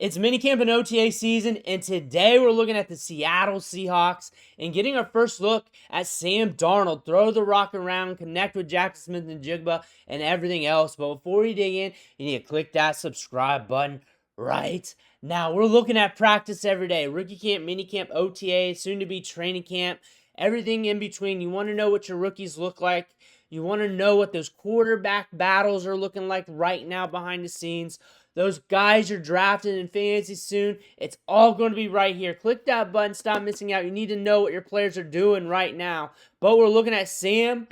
It's minicamp and OTA season, and today we're looking at the Seattle Seahawks and getting our first look at Sam Darnold. Throw the rock around, connect with Jaxon Smith-Njigba, and everything else. But before we dig in, you need to click that subscribe button right now. We're looking at practice every day. Rookie camp, minicamp, OTA, soon to be training camp, everything in between. You want to know what your rookies look like. You want to know what those quarterback battles are looking like right now behind the scenes. Those guys you're drafting in fantasy soon, it's all going to be right here. Click that button, stop missing out. You need to know what your players are doing right now. But we're looking at Sam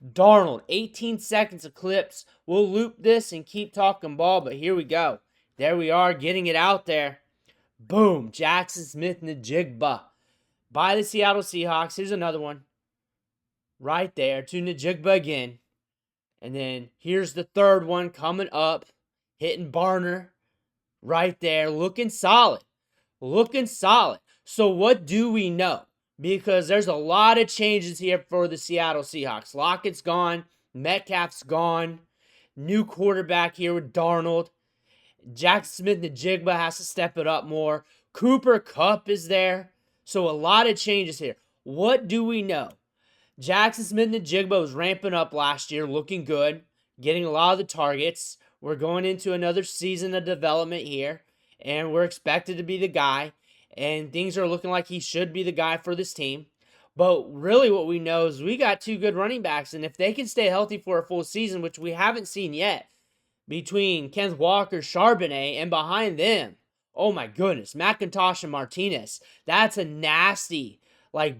Darnold, 18 seconds of clips. We'll loop this and keep talking ball, but here we go. There we are, getting it out there. Boom, Jaxson Smith-Njigba by the Seattle Seahawks. Here's another one. Right there to Njigba again. And then here's the third one coming up. Hitting Barner right there. Looking solid. Looking solid. So what do we know? Because there's a lot of changes here for the Seattle Seahawks. Lockett's gone. Metcalf's gone. New quarterback here with Darnold. Jaxson Smith-Njigba has to step it up more. Kupp is there. So a lot of changes here. What do we know? Jaxson Smith-Njigba was ramping up last year, looking good, getting a lot of the targets. We're going into another season of development here, and we're expected to be the guy, and things are looking like he should be the guy for this team. But really what we know is we got two good running backs, and if they can stay healthy for a full season, which we haven't seen yet, between Kenneth Walker, Charbonnet, and behind them, oh my goodness, McIntosh and Martinez, that's a nasty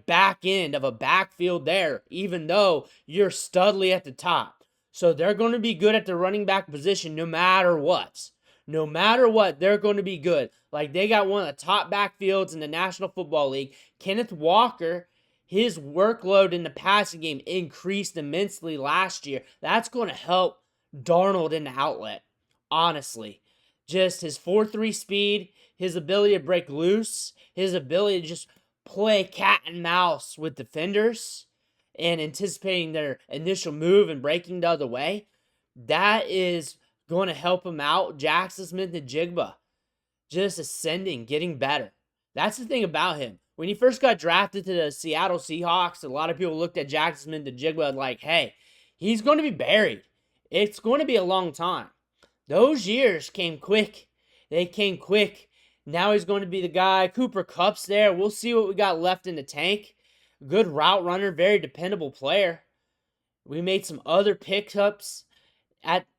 back end of a backfield there, even though you're Studley at the top. So they're going to be good at the running back position no matter what. No matter what, they're going to be good. They got one of the top backfields in the National Football League. Kenneth Walker, his workload in the passing game increased immensely last year. That's going to help Darnold in the outlet, honestly. Just his 4.3 speed, his ability to break loose, his ability to just play cat and mouse with defenders and anticipating their initial move and breaking the other way, that is going to help him out. Jaxson Smith-Njigba just ascending, getting better. That's the thing about him. When he first got drafted to the Seattle Seahawks, a lot of people looked at Jaxson Smith-Njigba like, hey, he's going to be buried. It's going to be a long time. Those years came quick. They came quick. Now he's going to be the guy. Kupp's there. We'll see what we got left in the tank. Good route runner, very dependable player. We made some other pickups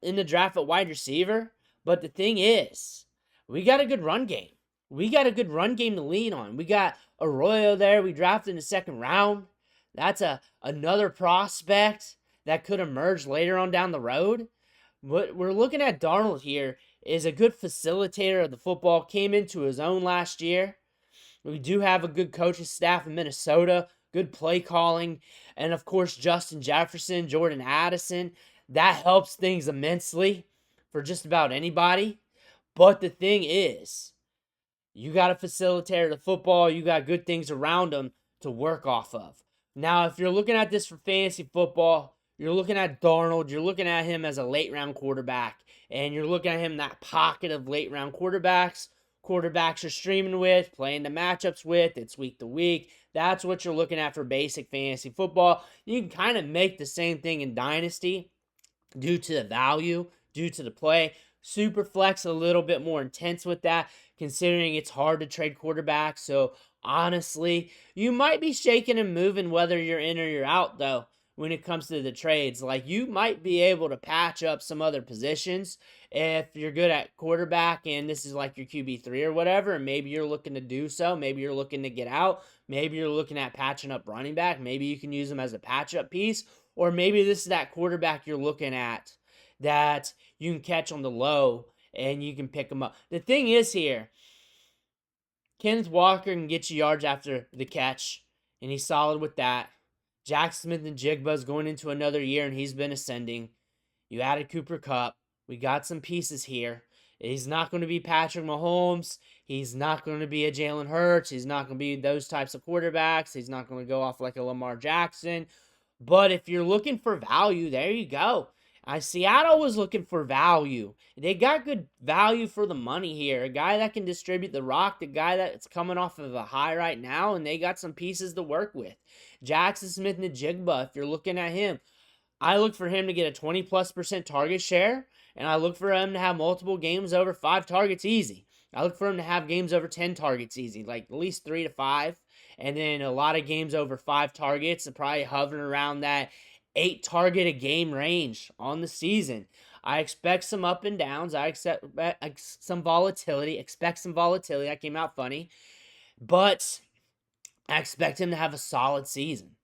in the draft at wide receiver. But the thing is, we got a good run game. We got a good run game to lean on. We got Arroyo there. We drafted in the second round. That's another prospect that could emerge later on down the road. What we're looking at Darnold here is a good facilitator of the football. Came into his own last year. We do have a good coaching staff in Minnesota. Good play calling. And, of course, Justin Jefferson, Jordan Addison. That helps things immensely for just about anybody. But the thing is, you got a facilitator of the football. You got good things around them to work off of. Now, if you're looking at this for fantasy football, you're looking at Darnold. You're looking at him as a late-round quarterback. And you're looking at him in that pocket of late-round quarterbacks. Quarterbacks you're streaming with, playing the matchups with. It's week to week. That's what you're looking at for basic fantasy football. You can kind of make the same thing in Dynasty due to the value, due to the play. Superflex a little bit more intense with that, considering it's hard to trade quarterbacks. So, honestly, you might be shaking and moving whether you're in or you're out, though, when it comes to the trades. You might be able to patch up some other positions if you're good at quarterback and this is your QB3 or whatever, and maybe you're looking to do so. Maybe you're looking to get out. Maybe you're looking at patching up running back. Maybe you can use them as a patch-up piece. Or maybe this is that quarterback you're looking at that you can catch on the low and you can pick them up. The thing is here, Kenneth Walker can get you yards after the catch, and he's solid with that. Jaxson Smith-Njigba is going into another year, and he's been ascending. You added Kupp. We got some pieces here. He's not going to be Patrick Mahomes. He's not going to be a Jalen Hurts. He's not going to be those types of quarterbacks. He's not going to go off like a Lamar Jackson. But if you're looking for value, there you go. Seattle was looking for value. They got good value for the money here. A guy that can distribute the rock, the guy that's coming off of a high right now, and they got some pieces to work with. Jaxon Smith-Njigba, if you're looking at him, I look for him to get a 20+% target share, and I look for him to have multiple games over 5 targets easy. I look for him to have games over 10 targets easy, like at least 3 to 5, and then a lot of games over 5 targets, and probably hovering around that 8 target a game range on the season. I expect some up and downs. I expect some volatility. That came out funny. But I expect him to have a solid season.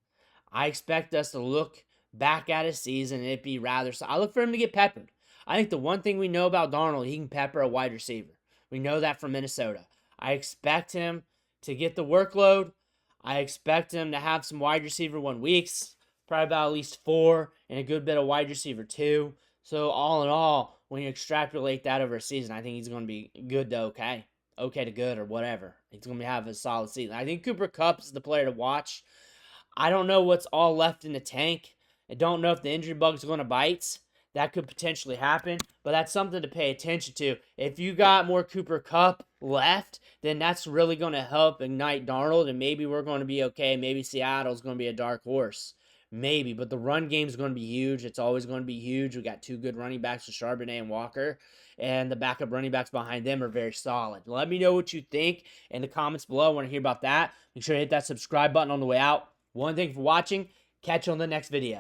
I expect us to look back at his season and it be rather. So I look for him to get peppered. I think the one thing we know about Darnold, he can pepper a wide receiver. We know that from Minnesota. I expect him to get the workload. I expect him to have some wide receiver 1 weeks, probably about at least 4, and a good bit of wide receiver 2. So all in all, when you extrapolate that over a season, I think he's going to be good to okay. Okay to good or whatever. He's going to have a solid season. I think Cooper Kupp is the player to watch. I don't know what's all left in the tank. I don't know if the injury bug's going to bite. That could potentially happen, but that's something to pay attention to. If you got more Cooper Kupp left, then that's really going to help ignite Darnold, and maybe we're going to be okay. Maybe Seattle's going to be a dark horse. Maybe, but the run game's going to be huge. It's always going to be huge. We got 2 good running backs with Charbonnet and Walker, and the backup running backs behind them are very solid. Let me know what you think in the comments below. I want to hear about that. Make sure to hit that subscribe button on the way out. One thing for watching. Catch you on the next video.